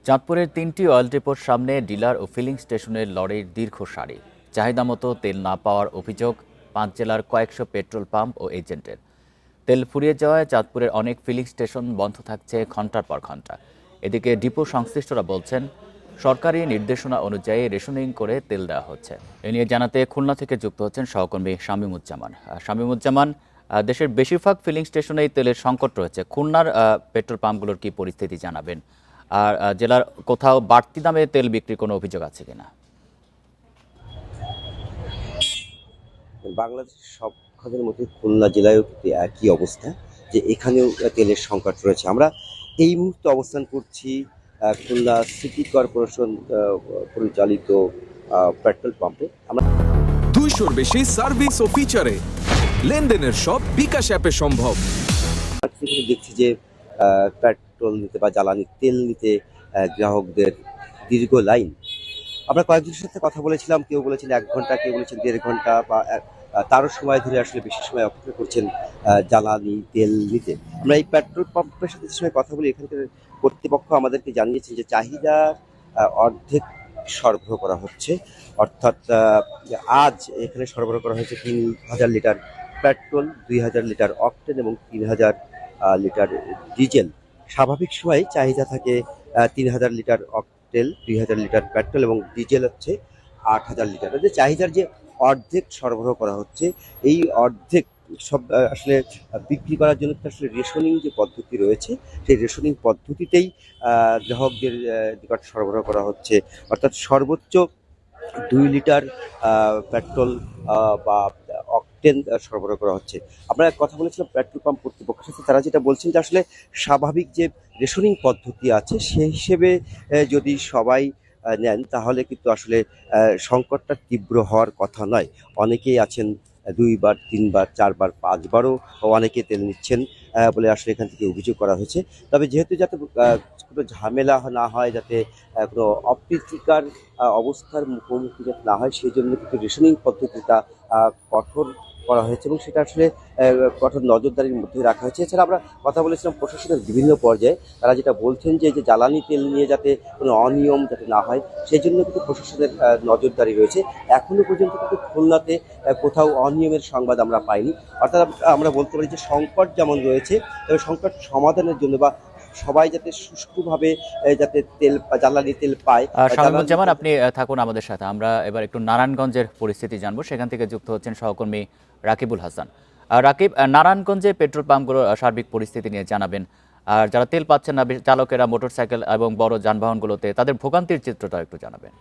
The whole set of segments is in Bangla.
চাঁদপুরের ৩টি অয়েল ডিপোর সামনে ডিলার ও ফিলিং স্টেশনের লরির দীর্ঘ সারি। চাহিদা মতো তেল না পাওয়ার অভিযোগ ৫ জেলার কয়েকশো পেট্রোল পাম্প ও এজেন্টের। তেল ফুরিয়ে যাওয়ায় চাঁদপুরের অনেক ফিলিং স্টেশন বন্ধ থাকছে ঘন্টার পর ঘন্টা। এদিকে ডিপো সংশ্লিষ্টরা বলছেন, সরকারি নির্দেশনা অনুযায়ী রেশনিং করে তেল দেওয়া হচ্ছে। এ নিয়ে জানাতে খুলনা থেকে যুক্ত হচ্ছেন সহকর্মী শামীমুজ্জামান। শামীমুজ্জামান, দেশের বেশিরভাগ ফিলিং স্টেশনেই তেলের সংকট রয়েছে। খুলনার পেট্রোল পাম্পগুলোর কি পরিস্থিতি জানাবেন? আর জেলার কোথাও বাড়তি দামে তেল বিক্রির কোনো অভিযোগ আছে কিনা? বাংলাদেশের সব খাতের মধ্যে খুলনা জেলায়ও কিন্তু একই অবস্থা, যে এখানেও তেলের সংকট রয়েছে। আমরা এই মুহূর্তে অবস্থান করছি খুলনা সিটি কর্পোরেশন পরিচালিত পেট্রোল পাম্পে। আমরা 200-র বেশি সার্ভিস ও ফিচারে লেনদেনের সব বিকাশ অ্যাপে সম্ভব। দেখছি যে পেট্রোল নিতে বা জ্বালানি তেল নিতে গ্রাহকদের দীর্ঘ লাইন। আমরা কয়েকজনের সাথে কথা বলেছিলাম, কেউ বলেছেন 1 ঘন্টা, কেউ বলেছেন 1.5 ঘন্টা, বা তারও সময় ধরে আসলে বেশি সময় অপেক্ষা করছেন জ্বালানি তেল নিতে। আমরা এই পেট্রোল পাম্পের সাথে যে সময় কথা বলি, এখানকার কর্তৃপক্ষ আমাদেরকে জানিয়েছেন যে চাহিদা অর্ধেক সরবরাহ করা হচ্ছে। অর্থাৎ আজ এখানে সরবরাহ করা হয়েছে 3000 লিটার পেট্রোল, 2000 লিটার অকটেন এবং 3000 লিটার ডিজেল। স্বাভাবিক সময়ে চাহিদা থাকে 3000 লিটার তেল, 2000 লিটার পেট্রোল এবং ডিজেল হচ্ছে 8000 লিটার। যে চাহিদার যে অর্ধেক সরবরাহ করা হচ্ছে, এই অর্ধেক সব আসলে বিক্রি করার জন্য আসলে রেশনিং যে পদ্ধতি রয়েছে, সেই রেশনিং পদ্ধতিতেই গ্রাহকদের নিকট সরবরাহ করা হচ্ছে। অর্থাৎ সর্বোচ্চ 2 লিটার পেট্রোল বা অকটেন সরবরাহ করা হচ্ছে। আমরা কথা বলেছিলাম পেট্রোল পাম্প কর্তৃপক্ষের সাথে, তারা যেটা বলছেন যে আসলে স্বাভাবিক যে রেশনিং পদ্ধতি আছে সেই হিসেবে যদি সবাই নেন, তাহলে কিন্তু আসলে সংকটটা তীব্র হওয়ার কথা নয়। অনেকেই আছেন 2 বার, 3 বার, 4 বার, 5 বারও অনেকে তেল নিচ্ছেন বলে আসলে এখান থেকে অভিযোগ করা হয়েছে। তবে যেহেতু যাতে কোনো ঝামেলা না হয়, যাতে কোনো অপ্রীতিকর অবস্থার মুখোমুখি যাতে না হয়, সেই জন্য কিন্তু রেশনিং পদ্ধতিটা কঠোর করা হয়েছে এবং সেটা আসলে কঠোর নজরদারির মধ্যে রাখা হয়েছে। এছাড়া আমরা কথা বলেছিলাম প্রশাসনের বিভিন্ন পর্যায়ে, তারা যেটা বলছেন যে জ্বালানি তেল নিয়ে যাতে কোনো অনিয়ম যাতে না হয়, সেই জন্য কিন্তু প্রশাসনের নজরদারি রয়েছে। এখনো পর্যন্ত কিন্তু খুলনাতে কোথাও অনিয়মের সংবাদ আমরা পাইনি। অর্থাৎ আমরা বলতে পারি যে সংকট যেমন রয়েছে, তবে সংকট সমাধানের জন্য বা সবাই যাতে সুষ্ঠুভাবে যাতে তেল জ্বালানি তেল পায়। শামীমুজ্জামান, আপনি থাকুন আমাদের সাথে। আমরা এবার একটু নারায়ণগঞ্জের পরিস্থিতি জানবো। সেখান থেকে যুক্ত হচ্ছেন সহকর্মী রাকিবুল হাসান। রাকিব, নারায়ণগঞ্জে পেট্রোল পাম্পগুলোর সার্বিক পরিস্থিতি নিয়ে জানাবেন। আর যারা তেল পাচ্ছেন না, চালকেরা মোটরসাইকেল এবং বড় যানবাহনগুলোতে, তাদের ভোগান্তির চিত্রটা একটু জানাবেন।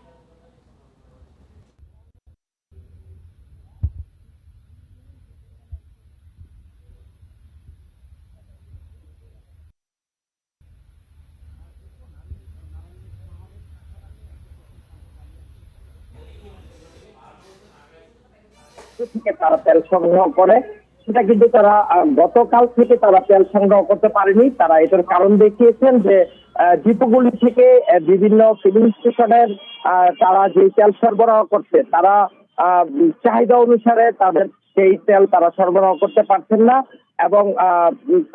থেকে তারা তেল সংগ্রহ করে, সেটা কিন্তু তারা গতকাল থেকে তারা তেল সংগ্রহ করতে পারেনি। তারা এটার কারণ দেখিয়েছেন যে ডিপোগুলি থেকে বিভিন্ন ফিলিং স্টেশনের তারা যে তেল সরবরাহ করছে, তারা চাহিদা অনুসারে তাদের সেই তেল তারা সরবরাহ করতে পারছেন না এবং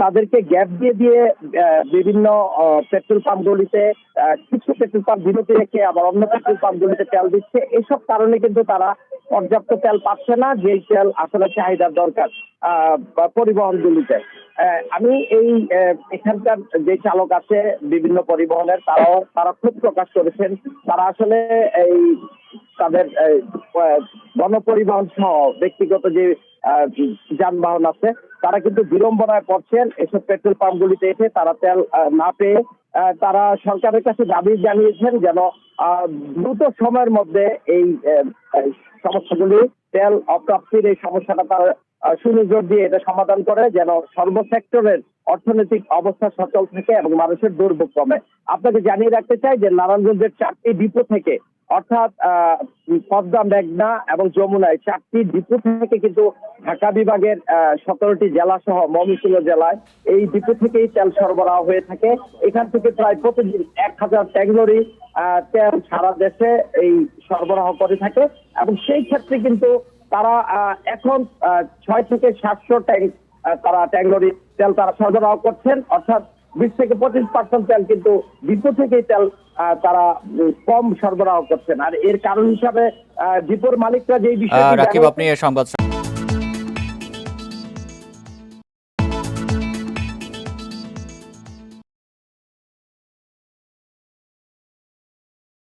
তাদেরকে গ্যাপ দিয়ে দিয়ে বিভিন্ন পেট্রোল পাম্পগুলিতে কিছু পেট্রোল পাম্প বিরতি রেখে আবার অন্য পেট্রোল পাম্পগুলিতে তেল দিচ্ছে। এসব কারণে কিন্তু তারা পর্যাপ্ত তেল পাচ্ছে না, যেই তেল আসলে চাহিদার দরকার পরিবহনগুলিতে। আমি এই এখানকার যে চালক আছে বিভিন্ন পরিবহনের, তারা খুব প্রকাশ করেছেন। তারা আসলে এই তাদের গণপরিবহন সহ ব্যক্তিগত যে যানবাহন আছে, তারা কিন্তু বিড়ম্বনায় পড়ছেন এসব পেট্রোল পাম্পগুলিতে এসে তারা তেল না পেয়ে। তারা সরকারের কাছে দাবি জানিয়েছেন যেন দ্রুত সময়ের মধ্যে এই সমস্যাগুলি, তেল অপ্রাপ্তির এই সমস্যাটা তারা সুনজর দিয়ে এটা সমাধান করে, যেন সর্বসেক্টরের অর্থনৈতিক অবস্থা সচল থাকে এবং মানুষের দুর্ভোগ কমে। আপনাকে জানিয়ে রাখতে চাই যে নারায়ণগঞ্জের 4টি ডিপো থেকে, অর্থাৎ পদ্মা, মেঘনা এবং যমুনায় 4টি ডিপো থেকে কিন্তু ঢাকা বিভাগের 17টি জেলা সহ ময়মনসিংহ জেলায় এই ডিপো থেকেই তেল সরবরাহ হয়ে থাকে। এখান থেকে প্রায় প্রতিদিন 1000 ট্যাঙ্ক লরি তেল সারা দেশে এই সরবরাহ করে থাকে এবং সেই ক্ষেত্রে কিন্তু তারা এখন 6 থেকে 700 ট্যাঙ্ক তারা ট্যাঙ্ক লরি তেল তারা সরবরাহ করছেন। অর্থাৎ 20-25% তেল কিন্তু ডিপো থেকেই তেল তারা কম সরবরাহ করছেন। আর এর কারণ হিসাবে ডিপোর মালিকরা যে বিষয়টি রাকিব, আপনি এই সংবাদ